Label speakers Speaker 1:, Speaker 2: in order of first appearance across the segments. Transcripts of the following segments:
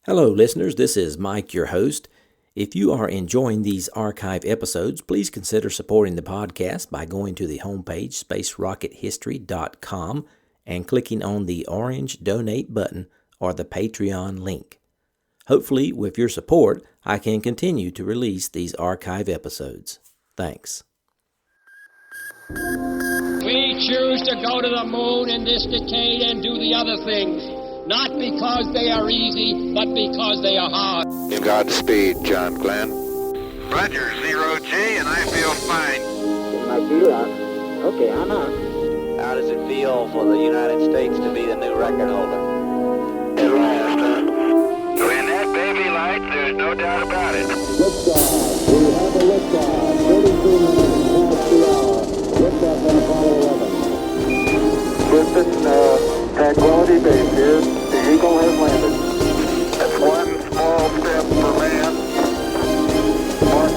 Speaker 1: Hello, listeners. This is Mike, your host. If you are enjoying these archive episodes, please consider supporting the podcast by going to the homepage, spacerockethistory.com, and clicking on the orange donate button or the Patreon link. Hopefully, with your support, I can continue to release these archive episodes. Thanks.
Speaker 2: We choose to go to the moon in this decade and do the other things, not because they are easy, but because they are hard.
Speaker 3: Godspeed, John Glenn.
Speaker 4: Roger, 0G, and I feel fine.
Speaker 5: My feel on. Okay, I'm on.
Speaker 6: How does it feel for the United States to be the new record holder?
Speaker 4: At last, huh? When that baby lights, there's no doubt about it.
Speaker 5: Liftoff. We have a liftoff. 32 minutes past the hour. Liftoff on Apollo 11.
Speaker 3: Listen, Tranquility Base here. The Eagle has landed.
Speaker 4: That's one small step for man, one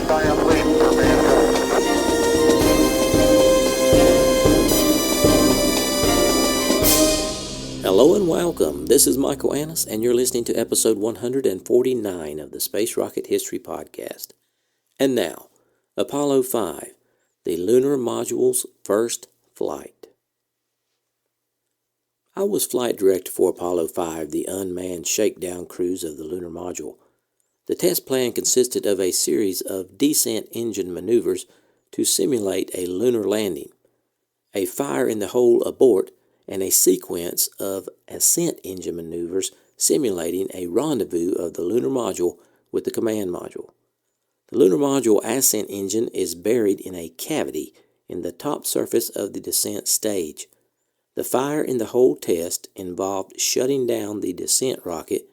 Speaker 4: giant leap for mankind.
Speaker 1: Hello and welcome. This is Michael Annis, and you're listening to episode 149 of the Space Rocket History Podcast. And now, Apollo 5, the Lunar Module's first flight. I was flight director for Apollo 5, the unmanned shakedown cruise of the Lunar Module. The test plan consisted of a series of descent engine maneuvers to simulate a lunar landing, a fire-in-the-hole abort, and a sequence of ascent engine maneuvers simulating a rendezvous of the Lunar Module with the command module. The Lunar Module ascent engine is buried in a cavity in the top surface of the descent stage. The fire-in-the-hole test involved shutting down the descent rocket,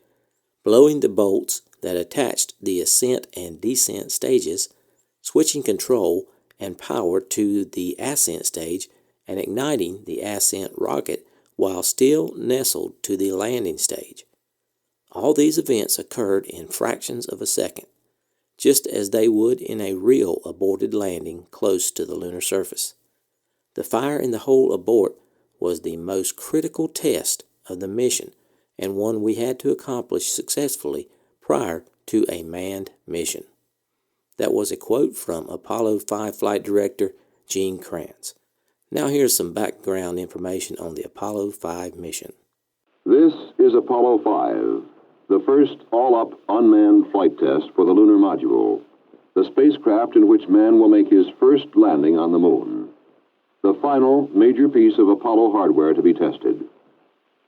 Speaker 1: blowing the bolts that attached the ascent and descent stages, switching control and power to the ascent stage, and igniting the ascent rocket while still nestled to the landing stage. All these events occurred in fractions of a second, just as they would in a real aborted landing close to the lunar surface. The fire-in-the-hole abort was the most critical test of the mission and one we had to accomplish successfully prior to a manned mission. That was a quote from Apollo 5 flight director Gene Kranz. Now here's some background information on the Apollo 5 mission.
Speaker 7: This is Apollo 5, the first all-up unmanned flight test for the Lunar Module, the spacecraft in which man will make his first landing on the moon. The final major piece of Apollo hardware to be tested.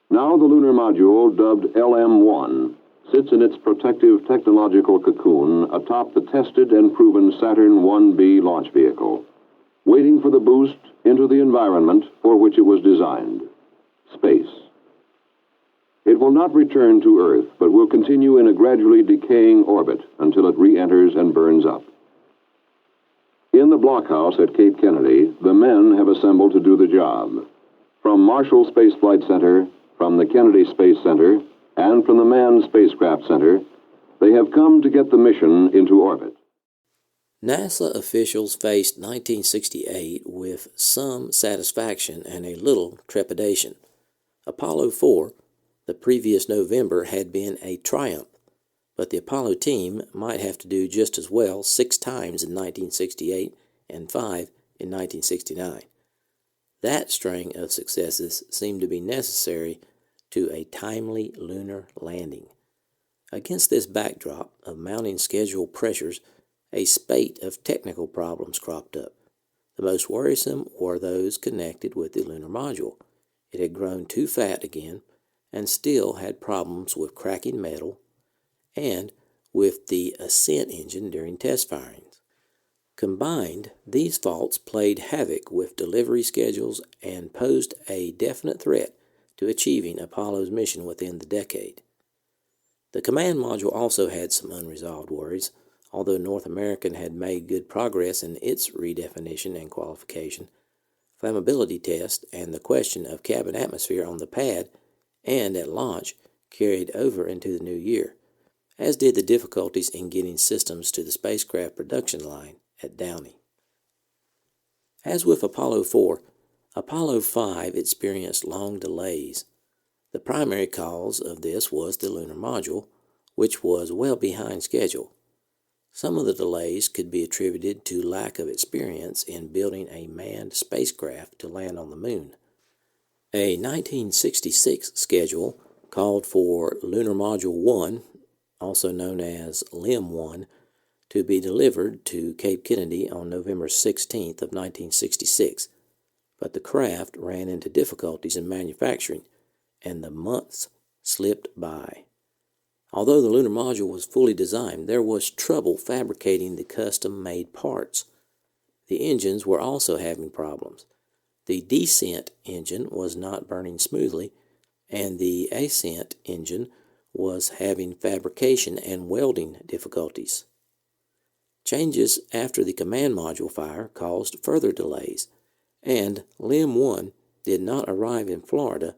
Speaker 7: Now the Lunar Module, dubbed LM-1, sits in its protective technological cocoon atop the tested and proven Saturn 1B launch vehicle, waiting for the boost into the environment for which it was designed, space. It will not return to Earth, but will continue in a gradually decaying orbit until it re-enters and burns up. In the blockhouse at Cape Kennedy, the men have assembled to do the job. From Marshall Space Flight Center, from the Kennedy Space Center, and from the Manned Spacecraft Center, they have come to get the mission into orbit.
Speaker 1: NASA officials faced 1968 with some satisfaction and a little trepidation. Apollo 4, the previous November, had been a triumph, but the Apollo team might have to do just as well 6 times in 1968 and 5 in 1969. That string of successes seemed to be necessary to a timely lunar landing. Against this backdrop of mounting schedule pressures, a spate of technical problems cropped up. The most worrisome were those connected with the Lunar Module. It had grown too fat again and still had problems with cracking metal and with the ascent engine during test firings. Combined, these faults played havoc with delivery schedules and posed a definite threat to achieving Apollo's mission within the decade. The command module also had some unresolved worries. Although North American had made good progress in its redefinition and qualification, flammability test and the question of cabin atmosphere on the pad and at launch carried over into the new year, as did the difficulties in getting systems to the spacecraft production line at Downey. As with Apollo 4, Apollo 5 experienced long delays. The primary cause of this was the lunar module, which was well behind schedule. Some of the delays could be attributed to lack of experience in building a manned spacecraft to land on the moon. A 1966 schedule called for Lunar Module 1, also known as LIM 1, to be delivered to Cape Kennedy on November 16th of 1966, but the craft ran into difficulties in manufacturing, and the months slipped by. Although the lunar module was fully designed, there was trouble fabricating the custom-made parts. The engines were also having problems. The descent engine was not burning smoothly, and the ascent engine was having fabrication and welding difficulties. Changes after the command module fire caused further delays, and LIM 1 did not arrive in Florida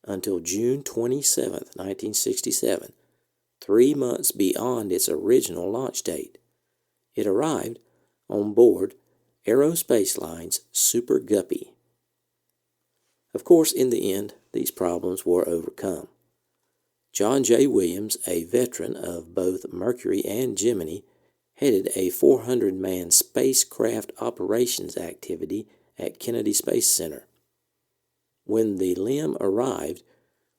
Speaker 1: until June 27, 1967, 3 months beyond its original launch date. It arrived on board Aerospace Line's Super Guppy. Of course, in the end, these problems were overcome. John J. Williams, a veteran of both Mercury and Gemini, headed a 400-man spacecraft operations activity at Kennedy Space Center. When the LIM arrived,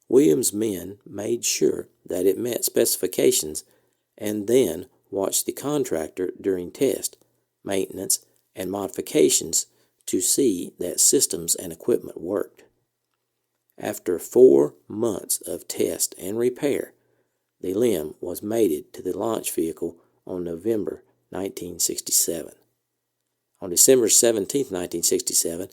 Speaker 1: Williams' men made sure that it met specifications and then watched the contractor during test, maintenance, and modifications to see that systems and equipment worked. After 4 months of test and repair, the LIM was mated to the launch vehicle on November 1967. On December 17, 1967,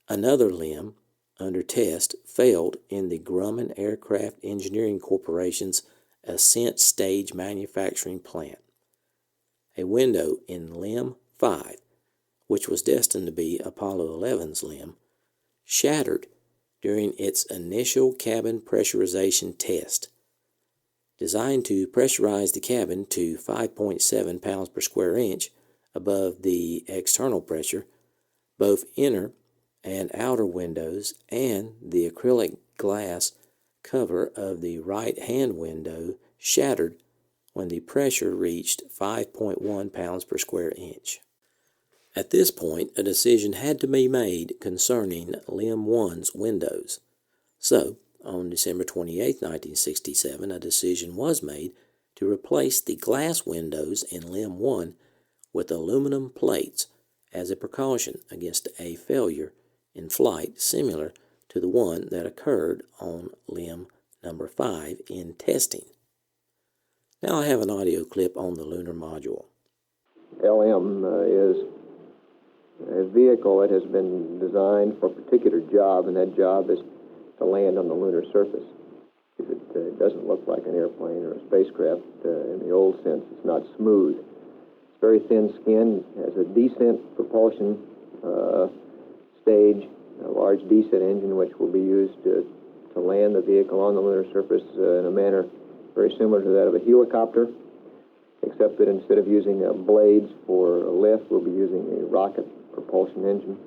Speaker 1: another LIM under test failed in the Grumman Aircraft Engineering Corporation's Ascent Stage Manufacturing Plant. A window in LIM 5, which was destined to be Apollo 11's LIM, shattered during its initial cabin pressurization test. Designed to pressurize the cabin to 5.7 pounds per square inch above the external pressure, both inner and outer windows and the acrylic glass cover of the right-hand window shattered when the pressure reached 5.1 pounds per square inch. At this point, a decision had to be made concerning LIM 1's windows. So, on December 28, 1967, a decision was made to replace the glass windows in LIM 1 with aluminum plates as a precaution against a failure in flight similar to the one that occurred on LIM number 5 in testing. Now I have an audio clip on the lunar module.
Speaker 8: LM is a vehicle that has been designed for a particular job, and that job is to land on the lunar surface. It doesn't look like an airplane or a spacecraft in the old sense. It's not smooth. It's very thin skin, has a descent propulsion stage, a large descent engine which will be used to land the vehicle on the lunar surface in a manner very similar to that of a helicopter, except that instead of using blades for a lift, we'll be using a rocket propulsion engine.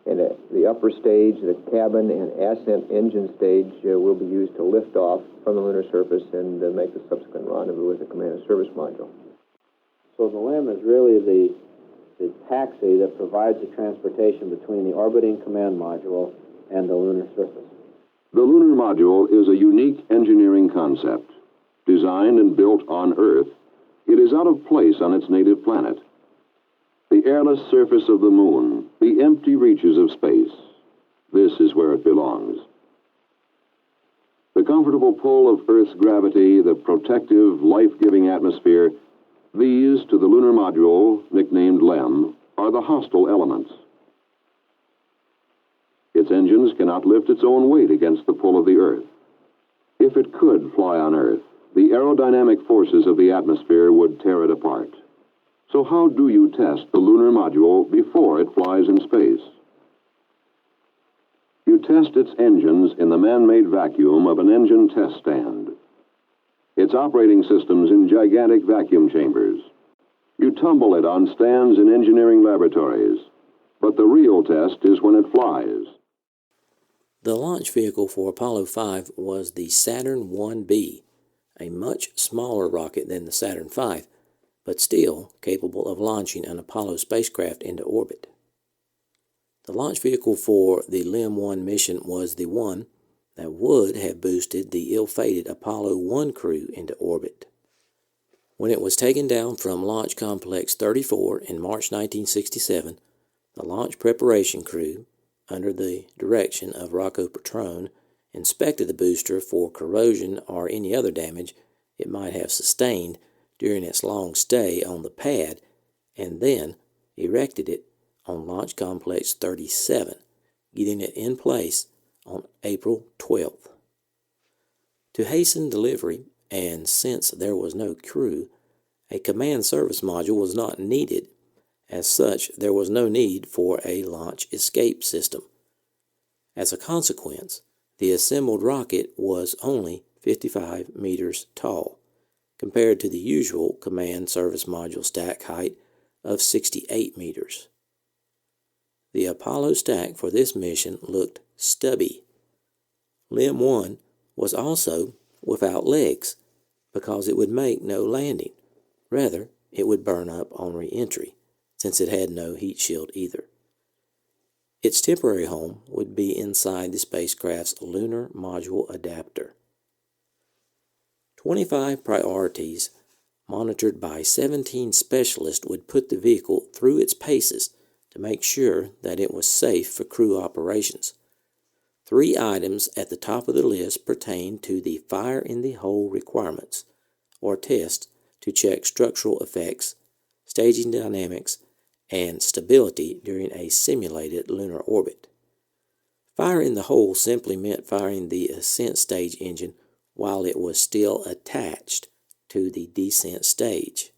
Speaker 8: And the upper stage, the cabin and ascent engine stage, will be used to lift off from the lunar surface and make the subsequent rendezvous with the command and service module.
Speaker 9: So the LIM is really the taxi that provides the transportation between the orbiting command module and the lunar surface.
Speaker 7: The lunar module is a unique engineering concept. Designed and built on Earth, it is out of place on its native planet. The airless surface of the moon, the empty reaches of space, this is where it belongs. The comfortable pull of Earth's gravity, the protective, life-giving atmosphere, these, to the lunar module, nicknamed LEM, are the hostile elements. Its engines cannot lift its own weight against the pull of the Earth. If it could fly on Earth, the aerodynamic forces of the atmosphere would tear it apart. So how do you test the lunar module before it flies in space? You test its engines in the man-made vacuum of an engine test stand. Its operating systems in gigantic vacuum chambers. You tumble it on stands in engineering laboratories. But the real test is when it flies.
Speaker 1: The launch vehicle for Apollo 5 was the Saturn 1B, a much smaller rocket than the Saturn V, but still capable of launching an Apollo spacecraft into orbit. The launch vehicle for the LEM 1 mission was the one that would have boosted the ill-fated Apollo 1 crew into orbit. When it was taken down from Launch Complex 34 in March 1967, the launch preparation crew, under the direction of Rocco Petrone, inspected the booster for corrosion or any other damage it might have sustained during its long stay on the pad, and then erected it on Launch Complex 37, getting it in place on April 12th. To hasten delivery, and since there was no crew, a command service module was not needed. As such, there was no need for a launch escape system. As a consequence, the assembled rocket was only 55 meters tall, compared to the usual command service module stack height of 68 meters. The Apollo stack for this mission looked stubby. LEM 1 was also without legs, because it would make no landing. Rather, it would burn up on re-entry, since it had no heat shield either. Its temporary home would be inside the spacecraft's lunar module adapter. 25 priorities, monitored by 17 specialists, would put the vehicle through its paces to make sure that it was safe for crew operations. 3 items at the top of the list pertain to the fire-in-the-hole requirements, or tests to check structural effects, staging dynamics, and stability during a simulated lunar orbit. Fire in the hole simply meant firing the ascent stage engine while it was still attached to the descent stage.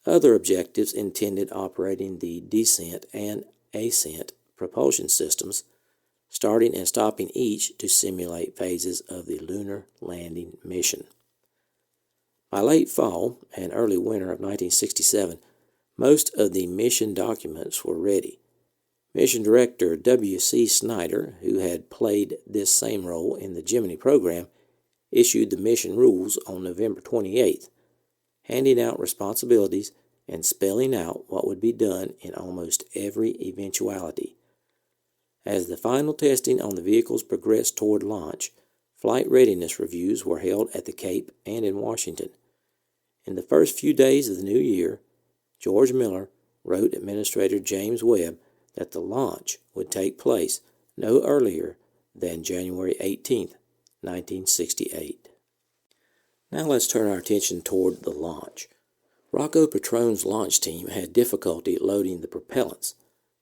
Speaker 1: Other objectives intended operating the descent and ascent propulsion systems, starting and stopping each to simulate phases of the lunar landing mission. By late fall and early winter of 1967, most of the mission documents were ready. Mission Director W.C. Snyder, who had played this same role in the Gemini program, issued the mission rules on November 28th, handing out responsibilities and spelling out what would be done in almost every eventuality. As the final testing on the vehicles progressed toward launch, flight readiness reviews were held at the Cape and in Washington. In the first few days of the new year, George Miller wrote Administrator James Webb that the launch would take place no earlier than January 18, 1968. Now let's turn our attention toward the launch. Rocco Petrone's launch team had difficulty loading the propellants,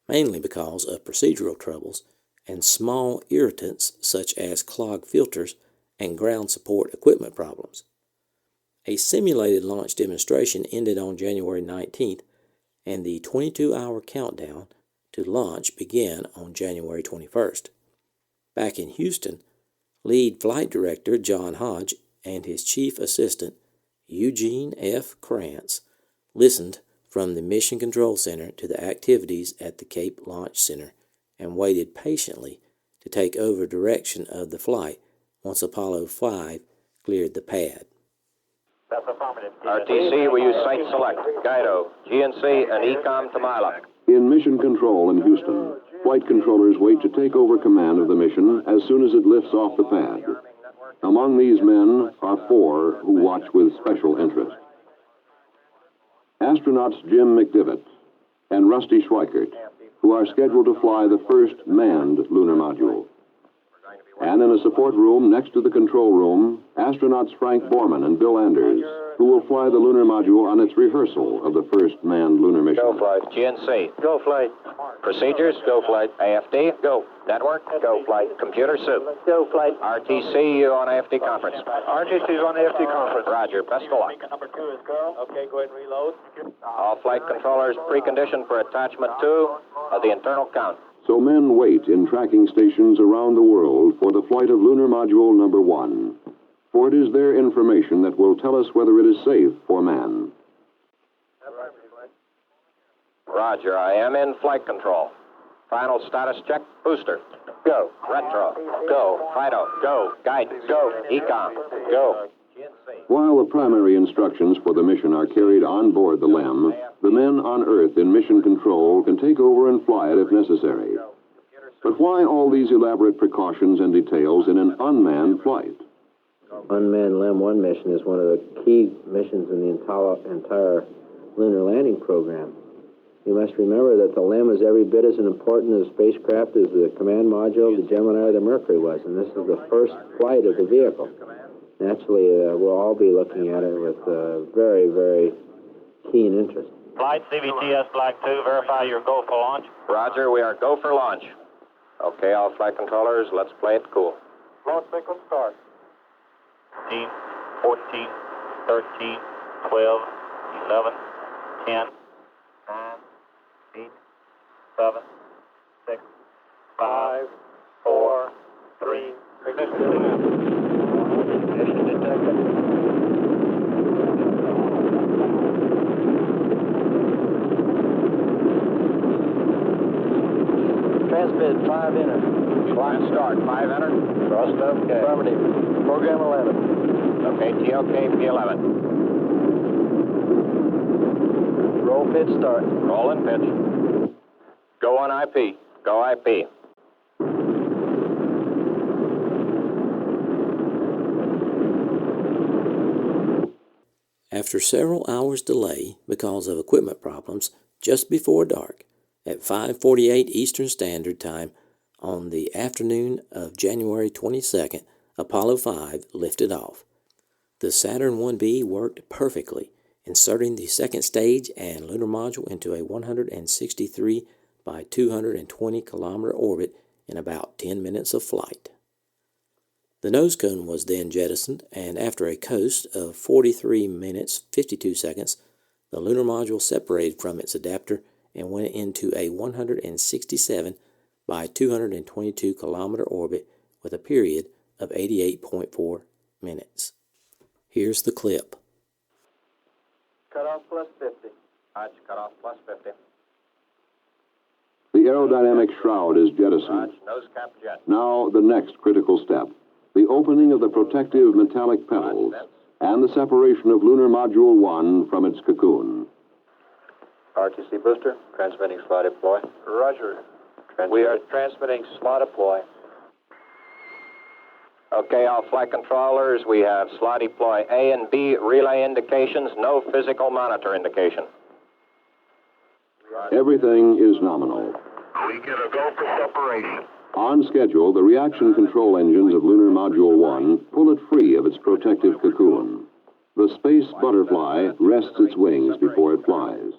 Speaker 1: mainly because of procedural troubles and small irritants such as clogged filters and ground support equipment problems. A simulated launch demonstration ended on January 19th, and the 22-hour countdown to launch began on January 21st. Back in Houston, lead flight director John Hodge and his chief assistant Eugene F. Kranz listened from the Mission Control Center to the activities at the Cape Launch Center and waited patiently to take over direction of the flight once Apollo 5 cleared the pad.
Speaker 6: That's affirmative. RTC, will use site select, Guido, GNC, and ECOM to Mila.
Speaker 7: In Mission Control in Houston, flight controllers wait to take over command of the mission as soon as it lifts off the pad. Among these men are 4 who watch with special interest. Astronauts Jim McDivitt and Rusty Schweikert, who are scheduled to fly the first manned lunar module. And in a support room next to the control room, astronauts Frank Borman and Bill Anders, who will fly the lunar module on its rehearsal of the first manned lunar mission.
Speaker 6: Go flight. GNC. Go flight. Procedures. Go flight. AFD. Go. Network. Go flight. Computer soup. Go flight. RTC, you on AFD conference. RTC's on AFD conference. Roger. Best of luck. Number 2 is go. Okay, go ahead and reload. All flight controllers preconditioned for attachment 2 of the internal count.
Speaker 7: So men wait in tracking stations around the world for the flight of lunar module number 1. For it is their information that will tell us whether it is safe for man.
Speaker 6: Roger, I am in flight control. Final status check, booster. Go. Retro. Go. FIDO. Go. Guidance. Go. Econ. Go.
Speaker 7: While the primary instructions for the mission are carried on board the LEM, the men on Earth in mission control can take over and fly it if necessary. But why all these elaborate precautions and details in an unmanned flight?
Speaker 9: Unmanned LEM-1 mission is one of the key missions in the entire lunar landing program. You must remember that the LEM is every bit as important a spacecraft as the command module, the Gemini, or the Mercury was, and this is the first flight of the vehicle. Naturally, we'll all be looking at it with very, very keen interest.
Speaker 10: Flight CVTS Flag 2, verify your go for launch.
Speaker 6: Roger, we are go for launch. Okay, all flight controllers, let's play it cool.
Speaker 4: Launch sequence start.
Speaker 10: 15, 14, 13, 12, 11, 10, 9, 8, 7, 6, 5, 4, 3, ignition. Ignition detected.
Speaker 9: Transmit 5 enter.
Speaker 6: Clock start, 5 enter.
Speaker 9: Thrust okay.
Speaker 6: Affirmative.
Speaker 9: Program 11.
Speaker 6: Okay, TOK, P11.
Speaker 9: Roll pitch start.
Speaker 6: Roll and pitch. Go on IP. Go IP.
Speaker 1: After several hours delay because of equipment problems, just before dark, at 5:48 Eastern Standard Time on the afternoon of January 22nd, Apollo 5 lifted off. The Saturn 1B worked perfectly, inserting the second stage and lunar module into a 163 by 220 kilometer orbit in about 10 minutes of flight. The nose cone was then jettisoned, and after a coast of 43 minutes 52 seconds, the lunar module separated from its adapter and went into a 167 by 222 kilometer orbit with a period of 88.4 minutes. Here's the clip.
Speaker 4: Cutoff plus 50.
Speaker 6: Roger, cutoff plus 50.
Speaker 7: The aerodynamic shroud is jettisoned.
Speaker 6: Roger, nose cap jet.
Speaker 7: Now the next critical step, the opening of the protective metallic petals and the separation of Lunar Module 1 from its cocoon.
Speaker 6: RTC booster, transmitting slot deploy.
Speaker 4: Roger.
Speaker 6: We are
Speaker 4: transmitting slot deploy.
Speaker 6: Okay, all flight controllers, we have slot deploy A and B relay indications, no physical monitor indication.
Speaker 7: Everything is nominal.
Speaker 4: We get a go for separation.
Speaker 7: On schedule, the reaction control engines of Lunar Module 1 pull it free of its protective cocoon. The space butterfly rests its wings before it flies.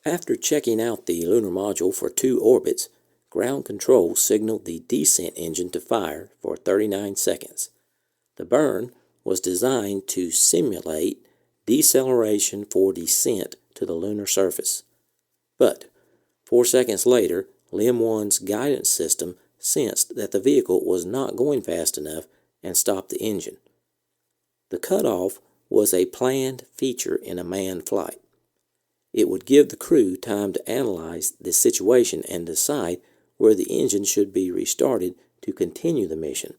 Speaker 1: After checking out the lunar module for 2 orbits, ground control signaled the descent engine to fire for 39 seconds. The burn was designed to simulate deceleration for descent to the lunar surface. But 4 seconds later, LEM-1's guidance system sensed that the vehicle was not going fast enough and stopped the engine. The cutoff was a planned feature in a manned flight. It would give the crew time to analyze the situation and decide where the engine should be restarted to continue the mission.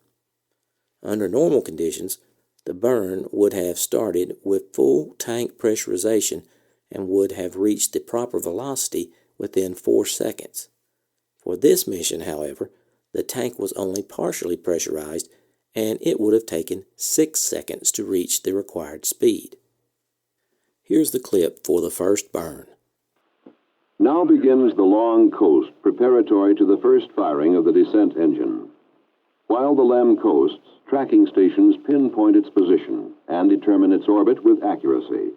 Speaker 1: Under normal conditions, the burn would have started with full tank pressurization and would have reached the proper velocity within 4 seconds. For this mission, however, the tank was only partially pressurized, and it would have taken 6 seconds to reach the required speed. Here's the clip for the first burn.
Speaker 7: Now begins the long coast preparatory to the first firing of the descent engine. While the LEM coasts, tracking stations pinpoint its position and determine its orbit with accuracy.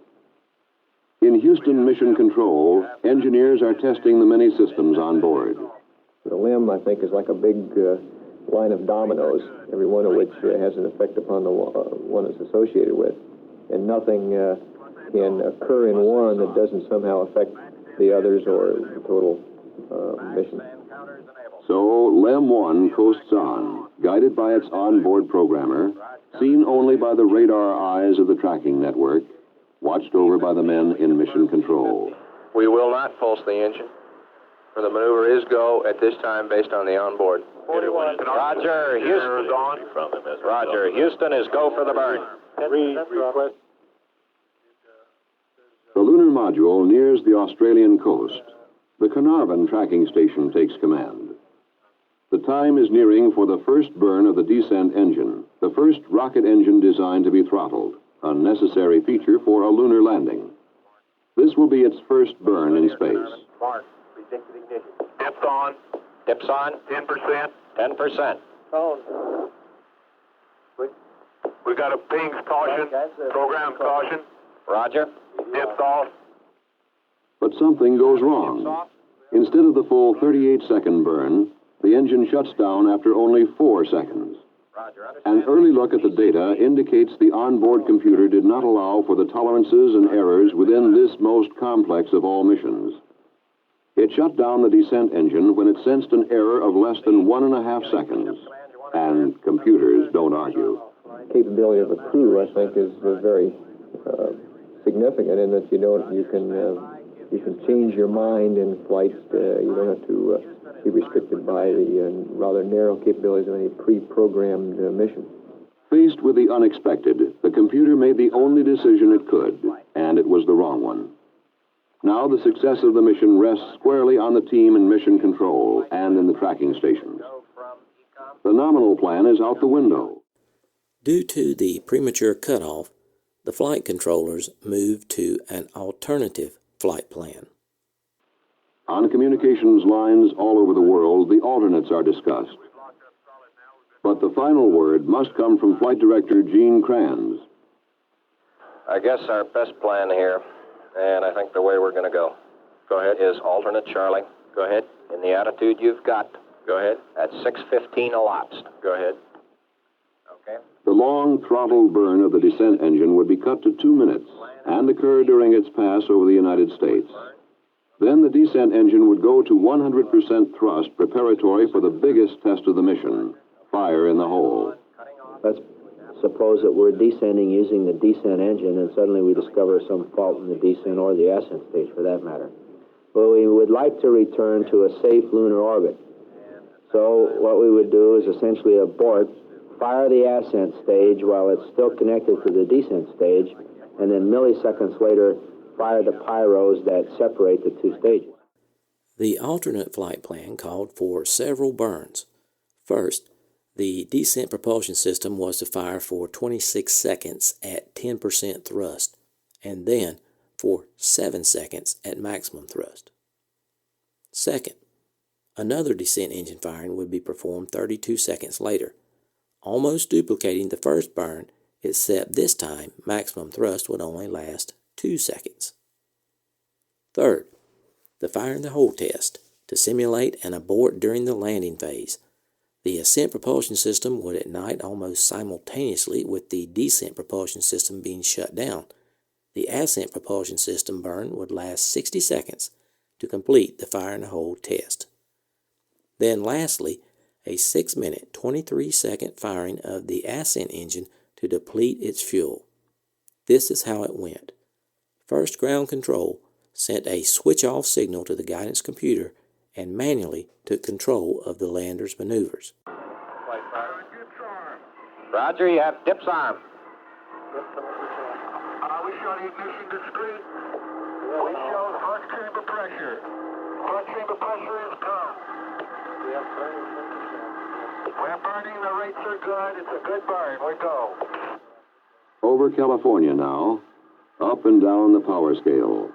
Speaker 7: In Houston Mission Control, engineers are testing the many systems on board.
Speaker 8: The LEM, I think, is like a big line of dominoes, every one of which has an effect upon the one it's associated with. And nothing can occur in one that doesn't somehow affect the others or the total mission.
Speaker 7: So LEM-1 coasts on, guided by its onboard programmer, seen only by the radar eyes of the tracking network, watched over by the men in mission control.
Speaker 6: We will not pulse the engine. For the maneuver is go at this time based on the onboard.
Speaker 10: 41.
Speaker 6: Roger, Houston. Roger, Houston is go for the burn.
Speaker 3: Request.
Speaker 7: The lunar module nears the Australian coast. The Carnarvon tracking station takes command. The time is nearing for the first burn of the descent engine, the first rocket engine designed to be throttled, a necessary feature for a lunar landing. This will be its first burn in space.
Speaker 6: Mark, predicted ignition.
Speaker 10: Dips on.
Speaker 6: Dips on.
Speaker 10: 10%.
Speaker 6: 10%.
Speaker 3: Tone.
Speaker 10: We got a pings caution. Program caution.
Speaker 6: Roger.
Speaker 10: Dips off.
Speaker 7: But something goes wrong. Instead of the full 38-second burn, the engine shuts down after only 4 seconds. An early look at the data indicates the onboard computer did not allow for the tolerances and errors within this most complex of all missions. It shut down the descent engine when it sensed an error of less than 1.5 seconds. And computers don't argue.
Speaker 8: Capability of a crew, I think, is very significant in that you can change your mind in flight. You don't have to be restricted by the rather narrow capabilities of any pre-programmed mission.
Speaker 7: Faced with the unexpected, the computer made the only decision it could, and it was the wrong one. Now the success of the mission rests squarely on the team in mission control and in the tracking stations. The nominal plan is out the window.
Speaker 1: Due to the premature cutoff, the flight controllers moved to an alternative flight plan.
Speaker 7: On communications lines all over the world, the alternates are discussed. But the final word must come from Flight Director Gene Kranz.
Speaker 6: I guess our best plan here, and I think the way we're going to go, is alternate Charlie. Go ahead. In the attitude you've got. Go ahead. At 6:15 elapsed. Go ahead. Okay.
Speaker 7: The long throttle burn of the descent engine would be cut to 2 minutes and occur during its pass over the United States. Then the descent engine would go to 100% thrust preparatory for the biggest test of the mission, fire in the hole.
Speaker 9: Let's suppose that we're descending using the descent engine and suddenly we discover some fault in the descent or the ascent stage for that matter. Well, we would like to return to a safe lunar orbit. So what we would do is essentially abort, fire the ascent stage while it's still connected to the descent stage, and then milliseconds later fire the pyros that separate the two stages.
Speaker 1: The alternate flight plan called for several burns. First, the descent propulsion system was to fire for 26 seconds at 10% thrust, and then for 7 seconds at maximum thrust. Second, another descent engine firing would be performed 32 seconds later, almost duplicating the first burn, except this time maximum thrust would only last 2 seconds. Third, the fire in the hole test to simulate an abort during the landing phase. The ascent propulsion system would ignite almost simultaneously with the descent propulsion system being shut down. The ascent propulsion system burn would last 60 seconds to complete the fire in the hole test. Then lastly, a 6-minute, 23-second firing of the ascent engine to deplete its fuel. This is how it went. First, ground control sent a switch-off signal to the guidance computer and manually took control of the lander's maneuvers.
Speaker 6: Roger, you have dips arm.
Speaker 4: We show the ignition discrete. We show front chamber pressure. Front chamber pressure is come. We're burning, the rates are good. It's a good burn. We go.
Speaker 7: Over California now, up and down the power scale.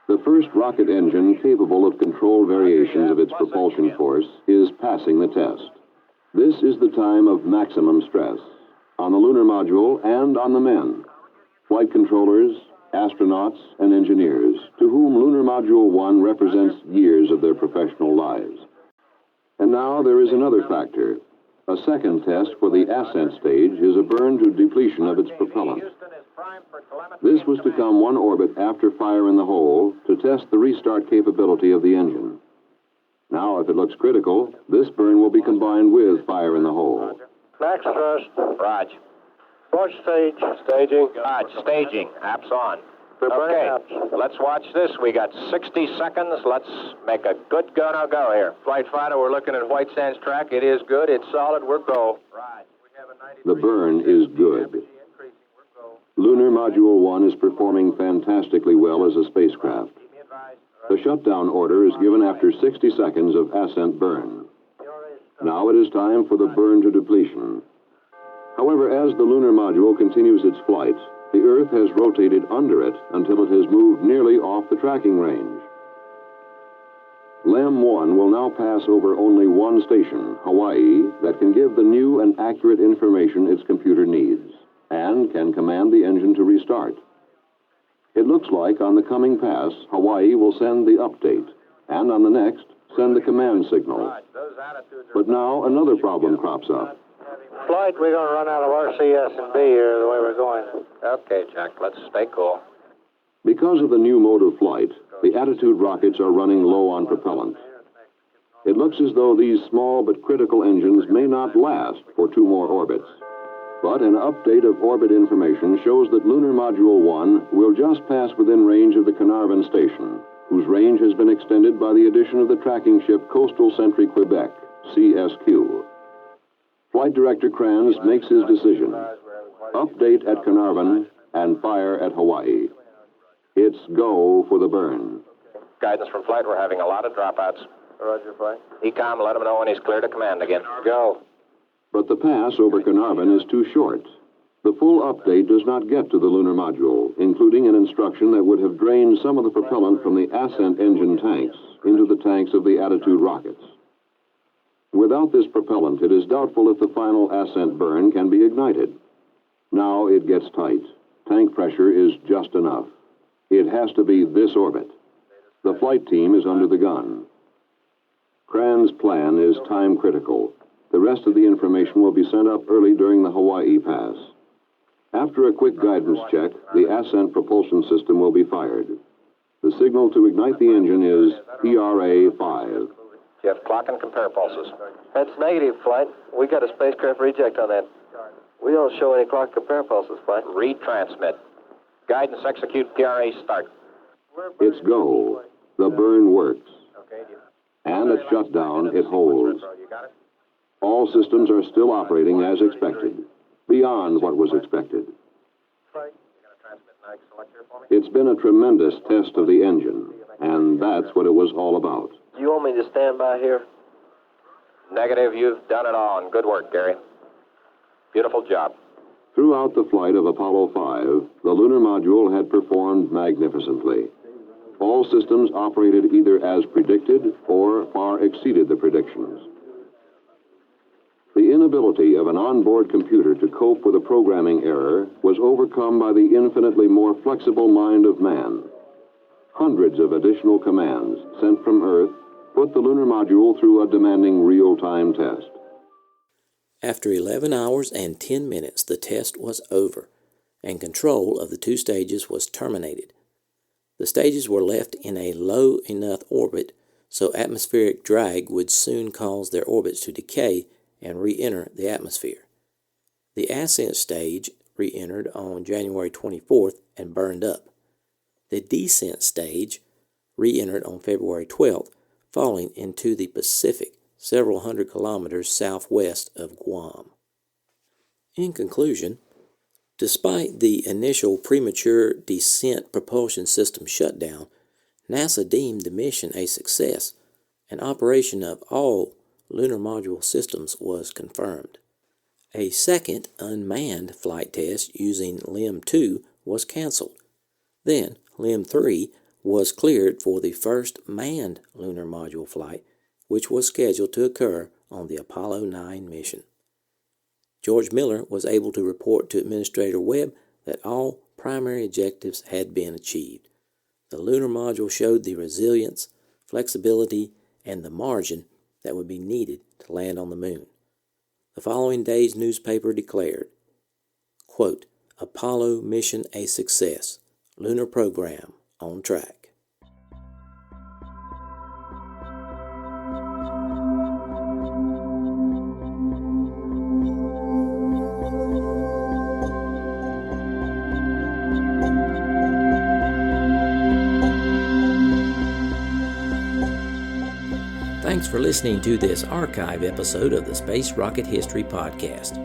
Speaker 7: The first rocket engine capable of controlled variations of its propulsion force is passing the test. This is the time of maximum stress on the lunar module and on the men, flight controllers, astronauts, and engineers, to whom Lunar Module 1 represents years of their professional lives. And now there is another factor. A second test for the ascent stage is a burn to depletion of its propellant. This was to come one orbit after fire in the hole to test the restart capability of the engine. Now, if it looks critical, this burn will be combined with fire in the hole.
Speaker 3: Max thrust.
Speaker 6: Raj.
Speaker 3: Push stage. Staging.
Speaker 6: Raj, staging. Apps on. Okay, let's watch this. We got 60 seconds. Let's make a good go here. Flight Fighter, we're looking at White Sands track. It is good. It's solid. We're go. Right.
Speaker 7: The burn is good. Lunar Module 1 is performing fantastically well as a spacecraft. The shutdown order is given after 60 seconds of ascent burn. Now it is time for the burn to depletion. However, as the lunar module continues its flight, the Earth has rotated under it until it has moved nearly off the tracking range. LEM 1 will now pass over only one station, Hawaii, that can give the new and accurate information its computer needs, and can command the engine to restart. It looks like on the coming pass, Hawaii will send the update, and on the next, send the command signal. But now another problem crops up.
Speaker 4: Flight, we're going to run out of RCS and B here the way we're going.
Speaker 6: Okay, Jack, let's stay cool.
Speaker 7: Because of the new mode of flight, the Attitude rockets are running low on propellant. It looks as though these small but critical engines may not last for 2 more orbits. But an update of orbit information shows that Lunar Module 1 will just pass within range of the Carnarvon station, whose range has been extended by the addition of the tracking ship Coastal Sentry Quebec, CSQ. Flight Director Kranz makes his decision. Update at Carnarvon and fire at Hawaii. It's go for the burn.
Speaker 6: Guidance from Flight, we're having a lot of dropouts.
Speaker 4: Roger, Flight.
Speaker 6: ECOM, let him know when he's clear to command again. Go.
Speaker 7: But the pass over Carnarvon is too short. The full update does not get to the lunar module, including an instruction that would have drained some of the propellant from the ascent engine tanks into the tanks of the Attitude rockets. Without this propellant, it is doubtful if the final ascent burn can be ignited. Now it gets tight. Tank pressure is just enough. It has to be this orbit. The flight team is under the gun. Kranz's plan is time critical. The rest of the information will be sent up early during the Hawaii pass. After a quick guidance check, the ascent propulsion system will be fired. The signal to ignite the engine is PRA-5.
Speaker 6: Jeff, clock and compare pulses.
Speaker 8: That's negative, Flight. We got a spacecraft reject on that. We don't show any clock compare pulses, Flight.
Speaker 6: Retransmit. Guidance, execute, PRA, start.
Speaker 7: It's go. The burn works. And at shutdown, it holds. All systems are still operating as expected, beyond what was expected. It's been a tremendous test of the engine, and that's what it was all about.
Speaker 8: Do you want me to stand by here?
Speaker 6: Negative, you've done it all, and good work, Gary. Beautiful job.
Speaker 7: Throughout the flight of Apollo 5, the lunar module had performed magnificently. All systems operated either as predicted or far exceeded the predictions. The inability of an onboard computer to cope with a programming error was overcome by the infinitely more flexible mind of man. Hundreds of additional commands sent from Earth put the lunar module through a demanding real-time test.
Speaker 1: After 11 hours and 10 minutes, the test was over, and control of the 2 stages was terminated. The stages were left in a low enough orbit so atmospheric drag would soon cause their orbits to decay and re-enter the atmosphere. The ascent stage re-entered on January 24th and burned up. The descent stage re-entered on February 12th, falling into the Pacific several hundred kilometers southwest of Guam. In conclusion, despite the initial premature descent propulsion system shutdown, NASA deemed the mission a success, and operation of all lunar module systems was confirmed. A second unmanned flight test using LEM 2 was canceled. Then LEM 3 was cleared for the first manned lunar module flight, which was scheduled to occur on the Apollo 9 mission. George Miller was able to report to Administrator Webb that all primary objectives had been achieved. The lunar module showed the resilience, flexibility, and the margin that would be needed to land on the moon. The following day's newspaper declared, quote, "Apollo mission a success. Lunar program on track." Thanks for listening to this archive episode of the Space Rocket History Podcast.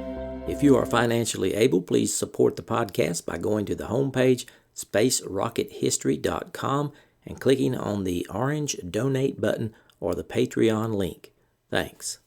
Speaker 1: If you are financially able, please support the podcast by going to the homepage, spacerockethistory.com, and clicking on the orange Donate button or the Patreon link. Thanks.